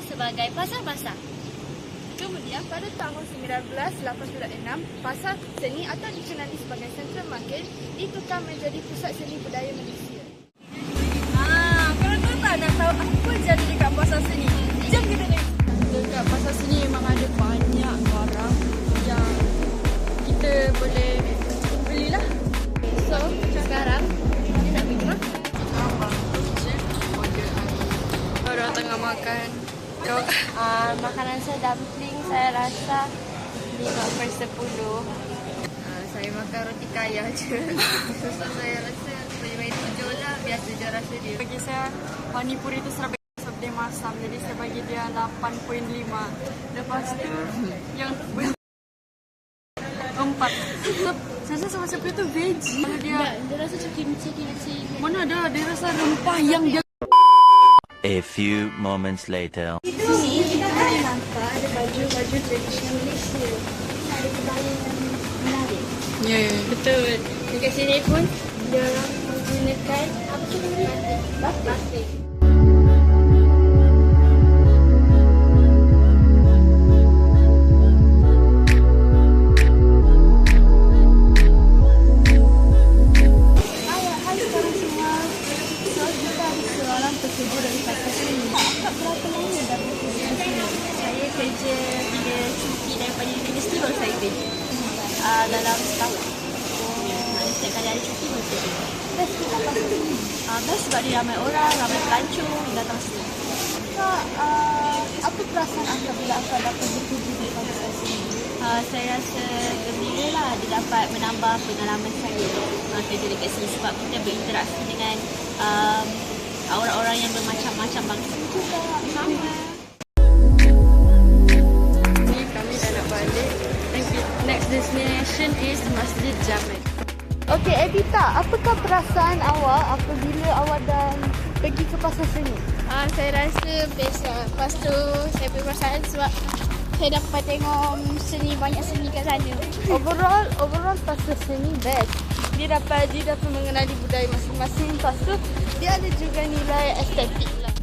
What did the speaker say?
sebagai pasar basah. Kemudian pada tahun 1986, Pasar Seni atau dikenali sebagai Central Market ditukar menjadi Pusat Seni Budaya Malaysia. Kalau kau tak nak tahu apa jadi dekat Pasar Seni, jom kita tengok. Dekat Pasar Seni memang ada banyak barang yang kita boleh belilah. So, sekarang kita nak pergi mana? Orang tengah makan. Makanan saya dumpling, saya rasa 5/10. Saya makan roti kaya je. So saya rasa bagi 7 lah. Biasa je rasa dia. Bagi saya, Panipuri tu serba dia masam. Jadi saya bagi dia 8.5. Lepas tu, yang 4. Saya rasa sama-sama tu veggie. Kalau dia, Dia rasa macam kimchi. mana ada, dia rasa rempah yang dia. A few moments later. Sini kita boleh nampak ada baju-baju tradisional Malaysia. Ada kebaya yang menarik. Ya, Betul. Dekat sini pun dia orang menggunakan apa tu namanya? Batik. Hai sekarang semua. So, kita ada seorang pekerja dari Pasar Seni. Akak berapa lama dah bekerja di sini? Saya kerja bila cuti daripada universiti baru saya kerja. Dalam setahun. Setiap kali ada cuti baru kerja. Best kita Pasar Seni. Best sebab dia ramai orang, ramai pelancong yang datang sini. Kak, apa perasaan akak bila akak dapat bekerja di Pasar Seni? Saya rasa gembira lah dia dapat menambah pengalaman saya kerja dekat sini sebab kita berinteraksi dengan orang-orang yang bermacam-macam bangsa juga. Sama. Ni kami dah nak balik. Next destination is Masjid Jamek. Okey, Evita, apakah perasaan awak apabila awak dah pergi ke Pasar Seni? Saya rasa best lah. Lepas tu saya berperasaan sebab saya dapat tengok banyak seni kat sana. Overall Pasar Seni best. Dia dapat mengenali budaya masing-masing. Lepas tu dia ada juga nilai estetik lah.